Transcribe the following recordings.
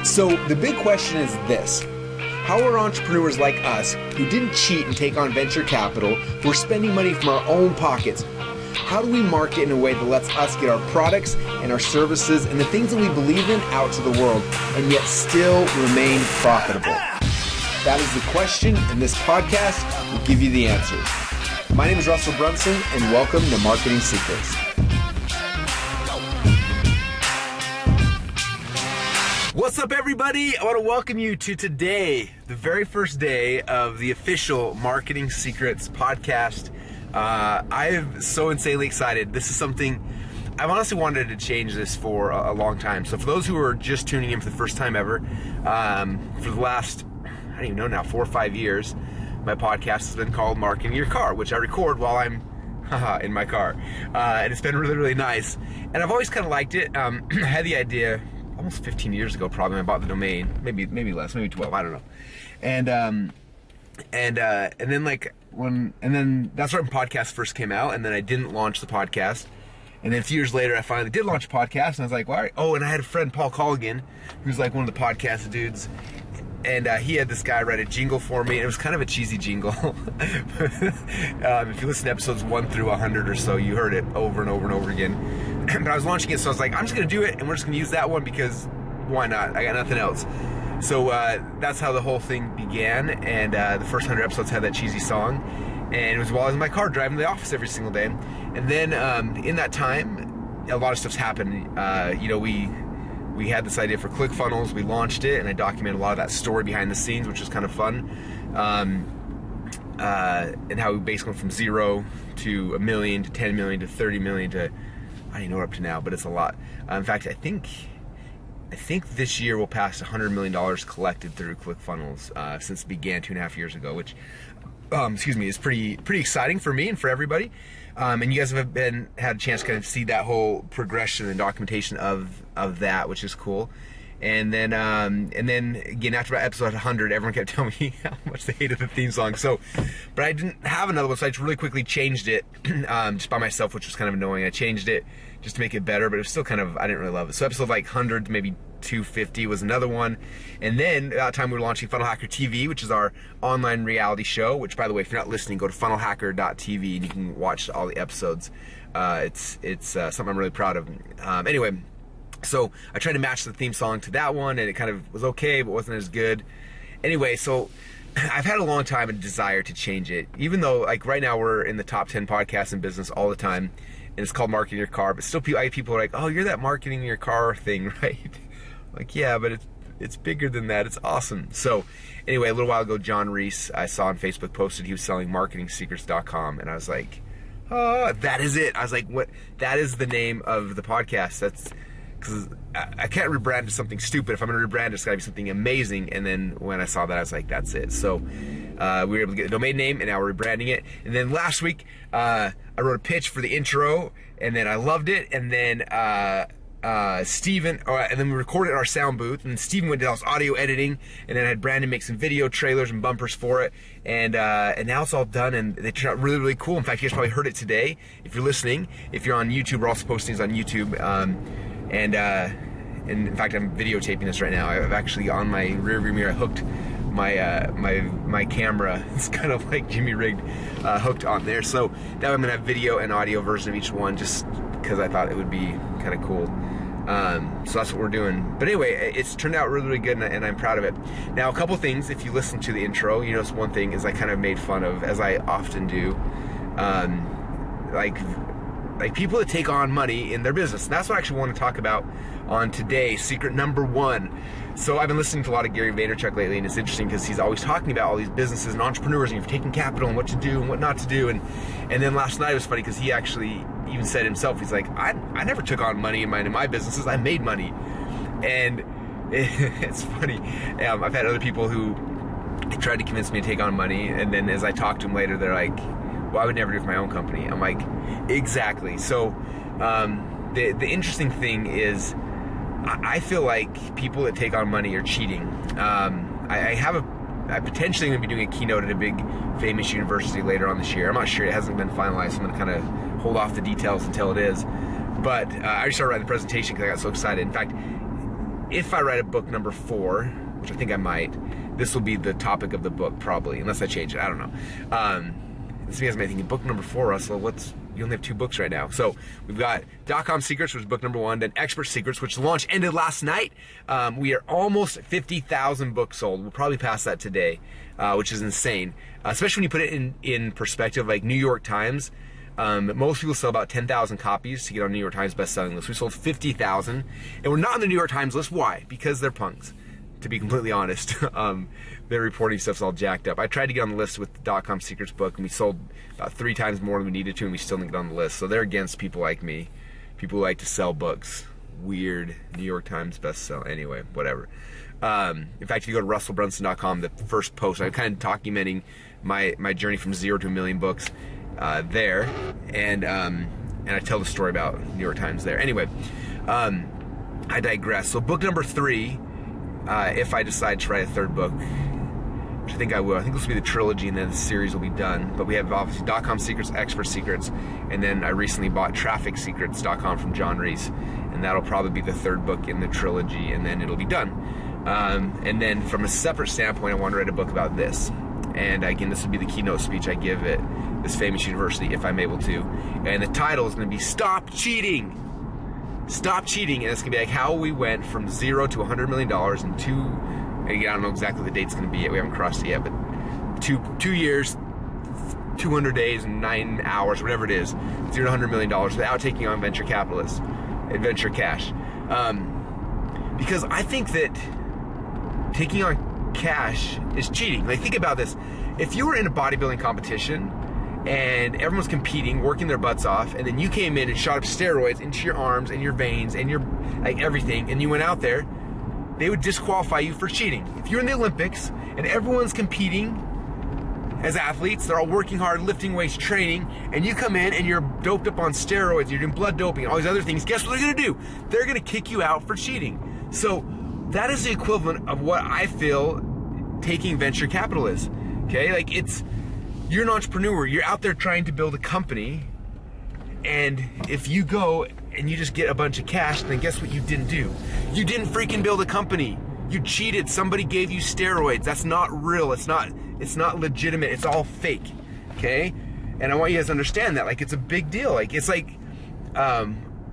So the big question is this: how are entrepreneurs like us, who didn't cheat and take on venture capital, who are spending money from our own pockets, how do we market in a way that lets us get our products and our services and the things that we believe in out to the world and yet still remain profitable? That is the question, and this podcast will give you the answers. My name is Russell Brunson, and welcome to Marketing Secrets. What's up, everybody? I want to welcome you to today, the very first day of the official Marketing Secrets podcast. I am so insanely excited. This is something I've honestly wanted to change this for a long time. So for those who are just tuning in for the first time ever, for the last, I don't even know now, 4 or 5 years, my podcast has been called Marketing Your Car, which I record while I'm in my car. And it's been really, really nice. And I've always kind of liked it. I had the idea almost 15 years ago, probably, when I bought the domain, maybe less, maybe 12, I don't know. And then that's right when podcasts first came out, and then I didn't launch the podcast. And then a few years later, I finally did launch a podcast, and I was like, well, oh, and I had a friend, Paul Colligan, who's like one of the podcast dudes, and he had this guy write a jingle for me, and it was kind of a cheesy jingle. If you listen to episodes 1 through 100 or so, you heard it over and over and over again. But I was launching it, so I was like, I'm just going to do it, and we're just going to use that one because why not? I got nothing else. So that's how the whole thing began, and the first 100 episodes had that cheesy song, and it was while I was in my car driving to the office every single day. And then in that time, a lot of stuff's happened. We had this idea for ClickFunnels, we launched it, and I documented a lot of that story behind the scenes, which was kind of fun. And how we basically went from 0 to $1 million to 10 million to 30 million to, I don't even know what we're up to now, but it's a lot. In fact, I think this year we'll pass $100 million collected through ClickFunnels since it began 2.5 years ago, which, is pretty exciting for me and for everybody. And you guys have had a chance to kind of see that whole progression and documentation of that, which is cool. And then again, after about episode 100, everyone kept telling me how much they hated the theme song. But I didn't have another one, so I just really quickly changed it just by myself, which was kind of annoying. I changed it just to make it better, but it was still kind of, I didn't really love it. So episode like 100 to maybe 250 was another one. And then about the time we were launching Funnel Hacker TV, which is our online reality show, which, by the way, if you're not listening, go to funnelhacker.tv and you can watch all the episodes. It's something I'm really proud of. Anyway, so I tried to match the theme song to that one, and it kind of was okay, but wasn't as good. Anyway, so I've had a long time a desire to change it, even though like right now we're in the top 10 podcasts in business all the time, and it's called Marketing Your Car, but still people are like, oh, you're that Marketing Your Car thing, right? Like, yeah, but it's bigger than that. It's awesome. So anyway, a little while ago, John Reese, I saw on Facebook, posted he was selling marketingsecrets.com, and I was like, oh, that is it. I was like, what? That is the name of the podcast. That's because I can't rebrand to something stupid. If I'm going to rebrand, it's got to be something amazing. And then when I saw that, I was like, that's it. So we were able to get the domain name, and now we're rebranding it. And then last week, I wrote a pitch for the intro, and then I loved it. And then and then we recorded in our sound booth, and Steven went to all his audio editing, and then I had Brandon make some video trailers and bumpers for it, and now it's all done, and they turned out really, really cool. In fact, you guys probably heard it today if you're listening. If you're on YouTube, we're also posting these on YouTube. And in fact, I'm videotaping this right now. I've actually, on my rearview mirror, I hooked my camera. It's kind of like Jimmy rigged, hooked on there. So now I'm gonna have video and audio version of each one, just because I thought it would be kind of cool. So that's what we're doing. But anyway, it's turned out really, really good, and I'm proud of it. Now, a couple things. If you listen to the intro, you notice one thing is I kind of made fun of, as I often do, like people that take on money in their business. And that's what I actually want to talk about on today, secret number 1. So I've been listening to a lot of Gary Vaynerchuk lately, and it's interesting because he's always talking about all these businesses and entrepreneurs, and you're taking capital and what to do and what not to do. And then last night it was funny because he actually even said himself, he's like, I never took on money in my businesses. I made money. And it's funny. I've had other people who tried to convince me to take on money, and then as I talk to them later, they're like, well, I would never do it for my own company. I'm like, exactly. So the interesting thing is, I feel like people that take on money are cheating. I'm potentially going to be doing a keynote at a big famous university later on this year. I'm not sure, it hasn't been finalized, so I'm going to kind of hold off the details until it is. But I already started writing the presentation because I got so excited. In fact, if I write a book number 4, which I think I might, this will be the topic of the book probably, unless I change it. I don't know. This guys may be thinking, book number 4, Russell, you only have 2 books right now. So we've got .com Secrets, which is book number 1, then Expert Secrets, which the launch ended last night. We are almost 50,000 books sold. We'll probably pass that today, which is insane. Especially when you put it in perspective, like New York Times. Most people sell about 10,000 copies to get on New York Times best-selling list. We sold 50,000, and we're not on the New York Times list. Why? Because they're punks, to be completely honest. Their reporting stuff's all jacked up. I tried to get on the list with the .com Secrets book, and we sold about 3 times more than we needed to, and we still didn't get on the list. So they're against people like me, people who like to sell books. Weird. New York Times bestseller. Anyway, whatever. In fact, if you go to russellbrunson.com, the first post, I'm kind of documenting my journey from 0 to 1 million books there, and I tell the story about New York Times there. Anyway, I digress. So book number 3, if I decide to write a 3rd book, which I think I will. I think this will be the trilogy, and then the series will be done. But we have obviously .com Secrets, Expert Secrets, and then I recently bought TrafficSecrets.com from John Reese, and that'll probably be the 3rd book in the trilogy, and then it'll be done. And then from a separate standpoint, I want to write a book about this. And again, this would be the keynote speech I give at this famous university, if I'm able to. And the title is going to be Stop Cheating! Stop Cheating! And it's going to be like how we went from 0 to $100 million in 2, and again, I don't know exactly the date's going to be yet, we haven't crossed it yet, but 2 years, 200 days, and 9 hours, whatever it is, 0 to $100 million without taking on venture capitalists and venture cash. Because I think that taking on cash is cheating. Like, think about this. If you were in a bodybuilding competition and everyone's competing, working their butts off, and then you came in and shot up steroids into your arms and your veins and your, like, everything, and you went out there, they would disqualify you for cheating. If you're in the Olympics and everyone's competing as athletes, they're all working hard, lifting weights, training, and you come in and you're doped up on steroids, you're doing blood doping, all these other things, guess what they're gonna do? They're gonna kick you out for cheating. So that is the equivalent of what I feel taking venture capital is. Okay, like, you're an entrepreneur, you're out there trying to build a company, and if you go and you just get a bunch of cash, then guess what you didn't do? You didn't freaking build a company. You cheated. Somebody gave you steroids. That's not real. It's not legitimate. It's all fake. Okay? And I want you guys to understand that. Like, it's a big deal. Like, it's like, I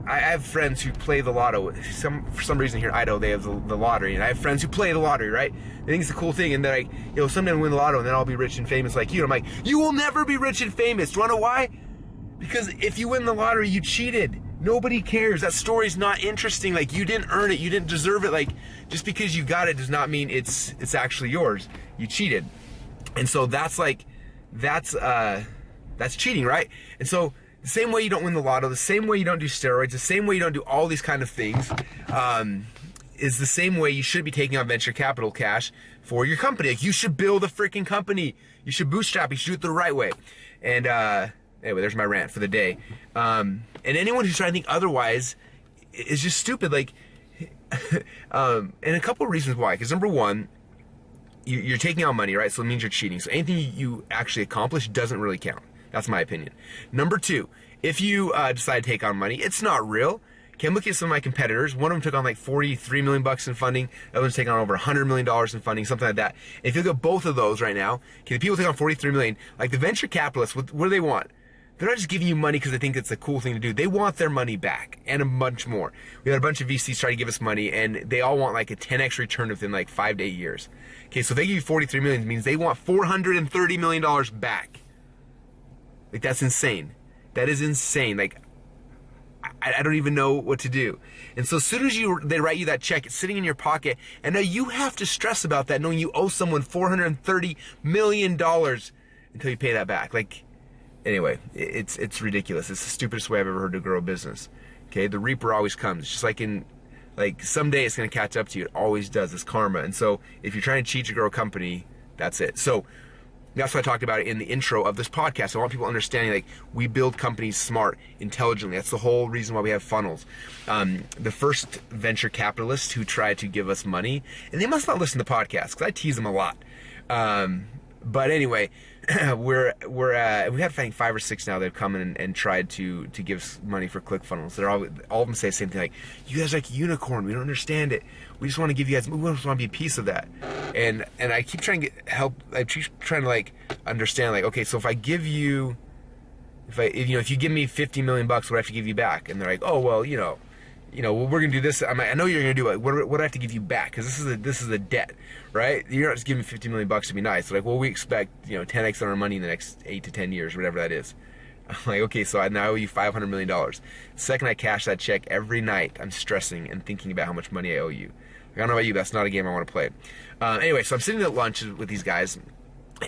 have friends who play the lotto. For some reason here in Idaho, they have the lottery. And I have friends who play the lottery, right? They think it's a cool thing. And they're like, someday I'll win the lotto and then I'll be rich and famous like you. And I'm like, you will never be rich and famous. Do you want to know why? Because if you win the lottery, you cheated. Nobody cares. That story's not interesting. Like, you didn't earn it. You didn't deserve it. Like, just because you got it does not mean it's actually yours. You cheated. And so that's cheating, right? And so the same way you don't win the lotto, the same way you don't do steroids, the same way you don't do all these kind of things, is the same way you should be taking on venture capital cash for your company. Like, you should build a freaking company. You should bootstrap. You should do it the right way. And anyway, there's my rant for the day. And anyone who's trying to think otherwise is just stupid. Like, and a couple of reasons why. Because number one, you're taking out money, right? So it means you're cheating. So anything you actually accomplish doesn't really count. That's my opinion. Number two, if you decide to take on money, it's not real. Okay, I'm looking at some of my competitors. One of them took on like $43 million in funding. The other one's taking on over $100 million in funding, something like that. And if you look at both of those right now, okay, the people take on $43 million, like the venture capitalists, what do they want? They're not just giving you money because they think it's a cool thing to do. They want their money back and a bunch more. We had a bunch of VCs try to give us money, and they all want like a 10x return within like 5 to 8 years. Okay, so if they give you $43 million, it means they want $430 million back. Like, that's insane. That is insane. Like, I don't even know what to do. And so as soon as they write you that check, it's sitting in your pocket, and now you have to stress about that, knowing you owe someone $430 million until you pay that back. Like, anyway, it's ridiculous. It's the stupidest way I've ever heard to grow a business. Okay, the reaper always comes. It's just like someday it's going to catch up to you. It always does. It's karma. And so if you're trying to cheat to grow a company, that's it. So that's what I talked about in the intro of this podcast. I want people understanding, like, we build companies smart, intelligently. That's the whole reason why we have funnels. The first venture capitalists who tried to give us money, and they must not listen to podcasts because I tease them a lot. But anyway, we had I think 5 or 6 now that have come in and tried to give money for ClickFunnels. They're all of them say the same thing, like, you guys are like a unicorn, we don't understand it, we just want to give you guys, we just want to be a piece of that. And I keep trying to get help. I keep trying to like understand, like, okay, so if I give you, if you give me $50 million, what do I have to give you back? And they're like, oh well, well, we're gonna do this. I know you're gonna do it. What do I have to give you back? Because this is a debt, right? You're not just giving me $50 million to be nice. They're like, well, we expect 10x on our money in the next 8 to 10 years, whatever that is. I'm like, okay, so I now owe you $500 million. The second I cash that check, every night I'm stressing and thinking about how much money I owe you. I don't know about you, that's not a game I want to play. Anyway, so I'm sitting at lunch with these guys,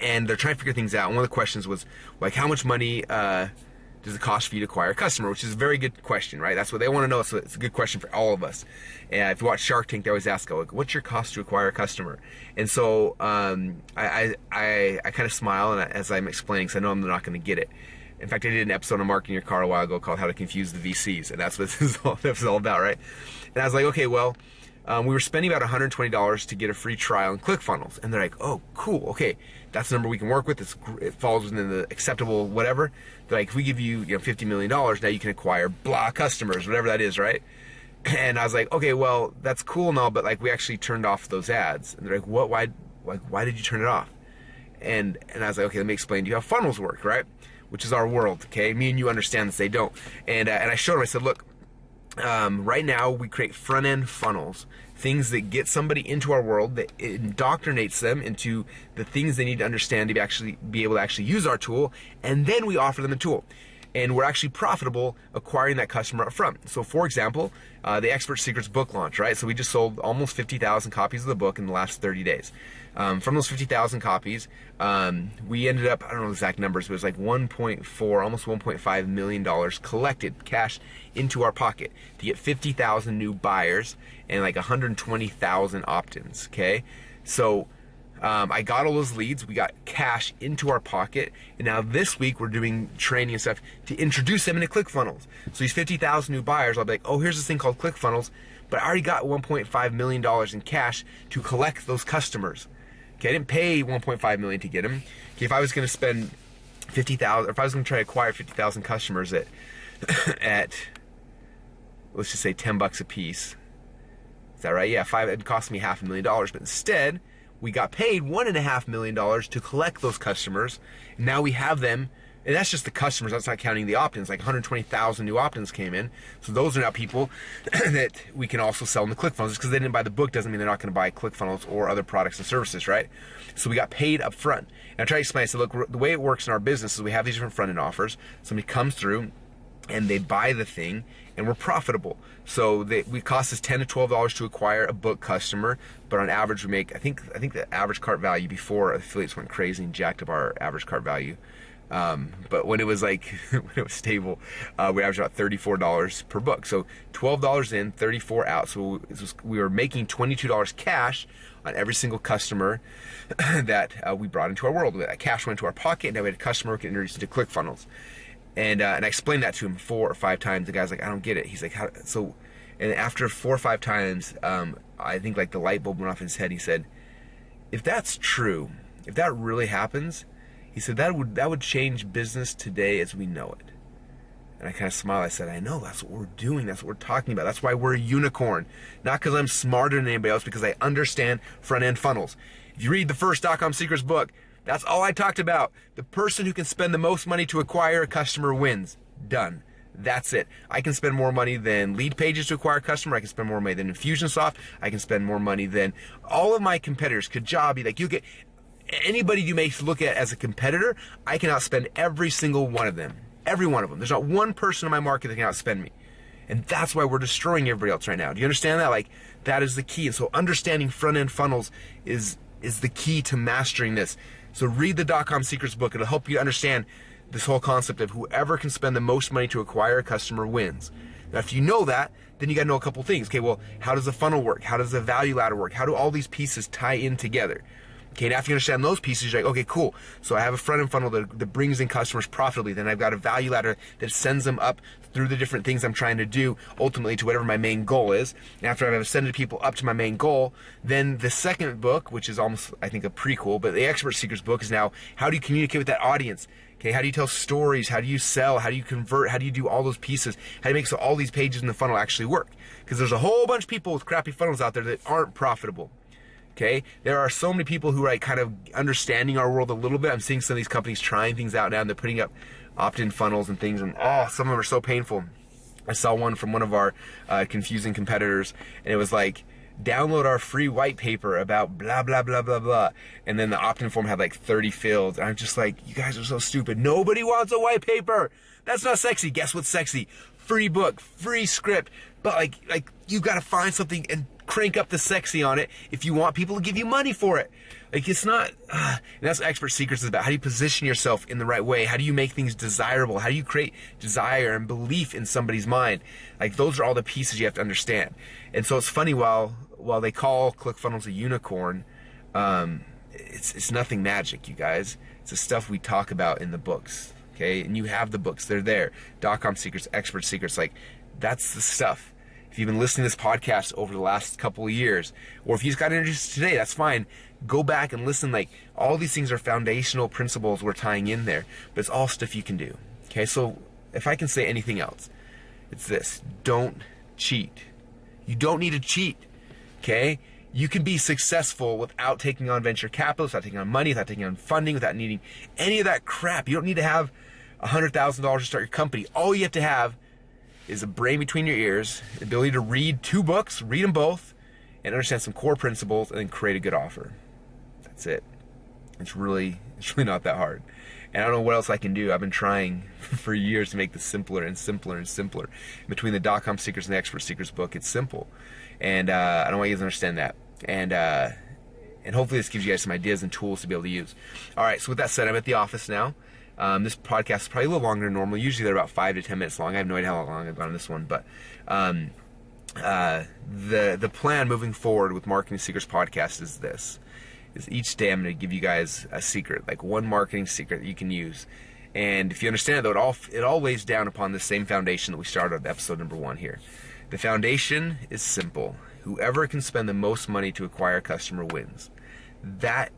and they're trying to figure things out. One of the questions was like, how much money does it cost for you to acquire a customer? Which is a very good question, right? That's what they want to know. So it's a good question for all of us. And if you watch Shark Tank, they always ask, like, what's your cost to acquire a customer? And so I kind of smile as I'm explaining, because I know I'm not going to get it. In fact, I did an episode on Marketing Your Car a while ago called How to Confuse the VCs, and that's what this is all about, right? And I was like, okay, well, we were spending about $120 to get a free trial in ClickFunnels. And they're like, oh, cool, okay, that's the number we can work with. It falls within the acceptable whatever. They're like, if we give you, $50 million, now you can acquire blah customers, whatever that is, right? And I was like, okay, well, that's cool and all, but like we actually turned off those ads. And they're like, what? Why did you turn it off? And I was like, okay, let me explain to you how funnels work, right? Which is our world, okay? Me and you understand this, they don't. And I showed them, I said, look, right now we create front-end funnels, things that get somebody into our world, that indoctrinates them into the things they need to understand to actually be able to actually use our tool, and then we offer them the tool. And we're actually profitable acquiring that customer up front. So for example, the Expert Secrets book launch, right? So we just sold almost 50,000 copies of the book in the last 30 days. From those 50,000 copies, we ended up, I don't know the exact numbers, but it was like 1.4, almost $1.5 million collected cash into our pocket to get 50,000 new buyers and like 120,000 opt-ins, okay? So I got all those leads, we got cash into our pocket, and now this week we're doing training and stuff to introduce them into ClickFunnels. So these 50,000 new buyers, I'll be like, oh, here's this thing called ClickFunnels, but I already got $1.5 million in cash to collect those customers. Okay, I didn't pay $1.5 million to get them. Okay, if I was going to spend 50,000, or if I was going to try to acquire 50,000 customers at let's just say $10 a piece, is that right? Yeah, it cost me $500,000, but instead we got paid $1.5 million to collect those customers. And now we have them, and that's just the customers, that's not counting the opt-ins. Like 120,000 new opt-ins came in. So those are now people that we can also sell in the ClickFunnels. Just because they didn't buy the book doesn't mean they're not going to buy ClickFunnels or other products and services, right? So we got paid up front. And I try to explain, I said, look, the way it works in our business is we have these different front-end offers. Somebody comes through and they buy the thing, and we're profitable. So we cost us $10 to $12 to acquire a book customer, but on average we make, I think the average cart value before affiliates went crazy and jacked up our average cart value. But when it was like, when it was stable, we averaged about $34 per book. So $12 in, $34 out. So we were making $22 cash on every single customer that we brought into our world. That cash went to our pocket, and now we had a customer we could introduce into ClickFunnels. And I explained that to him 4 or 5 times. The guy's like, I don't get it. He's like, how? So, and after 4 or 5 times, I think like the light bulb went off in his head. He said, if that's true, if that really happens, he said that would change business today as we know it. And I kind of smiled. I said, I know, that's what we're doing. That's what we're talking about. That's why we're a unicorn. Not because I'm smarter than anybody else, because I understand front-end funnels. If you read the first .com Secrets book, that's all I talked about. The person who can spend the most money to acquire a customer wins. Done. That's it. I can spend more money than Lead Pages to acquire a customer. I can spend more money than Infusionsoft. I can spend more money than all of my competitors. Kajabi, like you get anybody you may look at as a competitor, I can outspend every single one of them. Every one of them. There's not one person in my market that can outspend me. And that's why we're destroying everybody else right now. Do you understand that? Like, that is the key. And so understanding front-end funnels is the key to mastering this. So read the .com Secrets book. It'll help you understand this whole concept of whoever can spend the most money to acquire a customer wins. Now, if you know that, then you got to know a couple things. Okay, well, how does the funnel work? How does the value ladder work? How do all these pieces tie in together? Okay, now if you understand those pieces, you're like, okay, cool. So I have a front-end funnel that brings in customers profitably. Then I've got a value ladder that sends them up through the different things I'm trying to do, ultimately to whatever my main goal is. And after I've ascended people up to my main goal, then the second book, which is almost, I think, a prequel, but the Expert Secrets book is now, how do you communicate with that audience? Okay, how do you tell stories? How do you sell? How do you convert? How do you do all those pieces? How do you make so all these pages in the funnel actually work? Because there's a whole bunch of people with crappy funnels out there that aren't profitable. Okay, there are so many people who are kind of understanding our world a little bit. I'm seeing some of these companies trying things out now, and they're putting up opt-in funnels and things, and some of them are so painful. I saw one from one of our confusing competitors, and it was like, download our free white paper about blah, blah, blah, blah, blah. And then the opt-in form had like 30 fields. And I'm just like, you guys are so stupid. Nobody wants a white paper. That's not sexy. Guess what's sexy? Free book, free script. But like you got to find something and crank up the sexy on it if you want people to give you money for it. Like, it's not, and that's what Expert Secrets is about. How do you position yourself in the right way? How do you make things desirable? How do you create desire and belief in somebody's mind? Like, those are all the pieces you have to understand. And so it's funny, while they call ClickFunnels a unicorn, it's nothing magic, you guys. It's the stuff we talk about in the books, okay? And you have the books, they're there. .com Secrets, Expert Secrets, like, that's the stuff. If you've been listening to this podcast over the last couple of years, or if you just got introduced today, that's fine. Go back and listen. Like, all these things are foundational principles we're tying in there, but it's all stuff you can do. Okay, so if I can say anything else, it's this: don't cheat. You don't need to cheat. Okay, you can be successful without taking on venture capital, without taking on money, without taking on funding, without needing any of that crap. You don't need to have $100,000 to start your company. All you have to have is a brain between your ears, the ability to read 2 books, read them both, and understand some core principles, and then create a good offer. That's it. It's really not that hard. And I don't know what else I can do. I've been trying for years to make this simpler and simpler and simpler. Between the .com Secrets and the Expert Secrets book, it's simple. And I don't want you guys to understand that. And hopefully this gives you guys some ideas and tools to be able to use. All right, so with that said, I'm at the office now. This podcast is probably a little longer than normal. Usually they're about 5 to 10 minutes long. I have no idea how long I've gone on this one, but the plan moving forward with Marketing Secrets podcast is this: is each day I'm going to give you guys a secret, like one marketing secret that you can use. And if you understand it, though, it all lays down upon the same foundation that we started with episode number 1 here. The foundation is simple: whoever can spend the most money to acquire a customer wins. That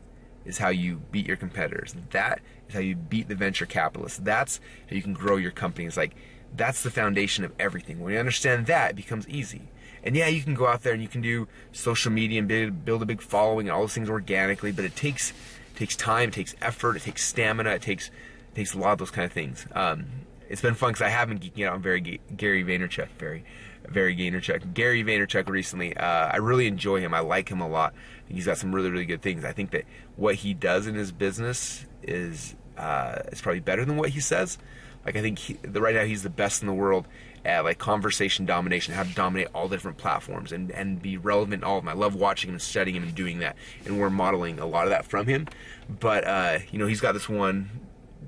is how you beat your competitors. That is how you beat the venture capitalists. That's how you can grow your company. It's like, that's the foundation of everything. When you understand that, it becomes easy. And yeah, you can go out there and you can do social media and build a big following and all those things organically, but it takes time, it takes effort, it takes stamina, it takes a lot of those kind of things. It's been fun because I have been geeking out on Gary Vaynerchuk recently. I really enjoy him. I like him a lot. I think he's got some really, really good things. I think that what he does in his business is probably better than what he says. Like, I think right now he's the best in the world at like conversation domination, how to dominate all different platforms and be relevant in all of them. I love watching him and studying him and doing that, and we're modeling a lot of that from him. But he's got this one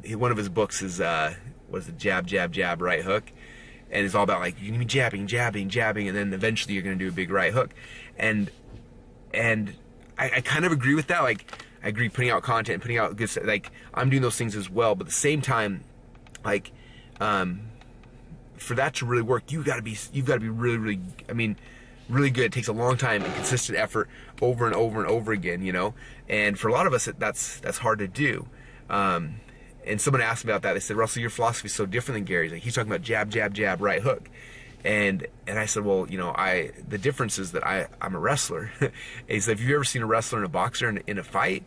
of his books is what is it, jab, jab, jab, right hook. And it's all about like, you're going to be jabbing, jabbing, jabbing, and then eventually you're going to do a big right hook. And I kind of agree with that. Like, I agree putting out content, putting out good stuff. Like, I'm doing those things as well. But at the same time, like, for that to really work, you've got to be really, really, really good. It takes a long time and consistent effort over and over and over again, And for a lot of us, that's hard to do. And someone asked me about that. They said, Russell, your philosophy is so different than Gary's. Like, he's talking about jab, jab, jab, right hook. And I said, well, the difference is that I'm a wrestler. He said, have you ever seen a wrestler and a boxer in a fight?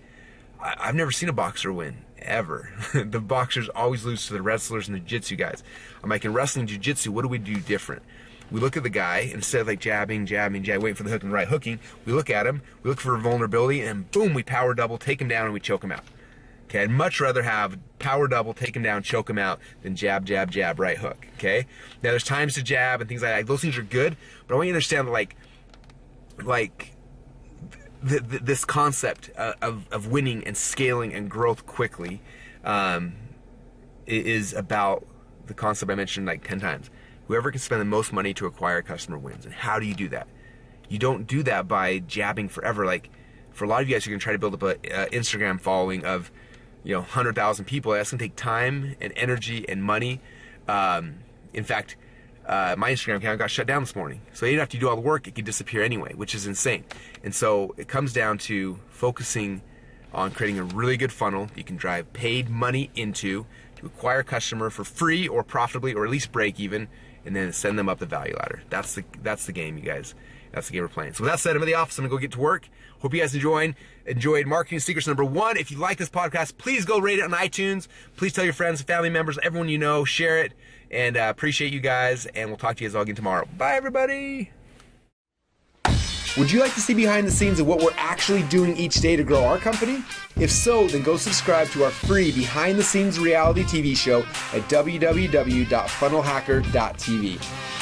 I've never seen a boxer win, ever. The boxers always lose to the wrestlers and the jiu-jitsu guys. I'm like, in wrestling jiu-jitsu, what do we do different? We look at the guy, instead of like jabbing, waiting for the hook and right hooking, we look at him, we look for a vulnerability, and boom, we power double, take him down, and we choke him out. Okay, I'd much rather have power double, take him down, choke him out, than jab, jab, jab, right hook. Okay? Now, there's times to jab and things like that. Those things are good, but I want you to understand that, this concept of winning and scaling and growth quickly is about the concept I mentioned like 10 times. Whoever can spend the most money to acquire a customer wins. And how do you do that? You don't do that by jabbing forever. Like, for a lot of you guys, you're going to try to build up an Instagram following of 100,000 people. That's going to take time and energy and money. In fact, my Instagram account got shut down this morning. So even after you do all the work, it could disappear anyway, which is insane. And so it comes down to focusing on creating a really good funnel you can drive paid money into to acquire a customer for free or profitably, or at least break even, and then send them up the value ladder. That's the game, you guys. That's the game we're playing. So with that said, I'm in the office. I'm gonna go get to work. Hope you guys enjoyed Marketing Secrets number 1. If you like this podcast, please go rate it on iTunes. Please tell your friends, family members, everyone you know, share it. And appreciate you guys. And we'll talk to you guys all again tomorrow. Bye, everybody. Would you like to see behind the scenes of what we're actually doing each day to grow our company? If so, then go subscribe to our free behind the scenes reality TV show at www.funnelhacker.tv.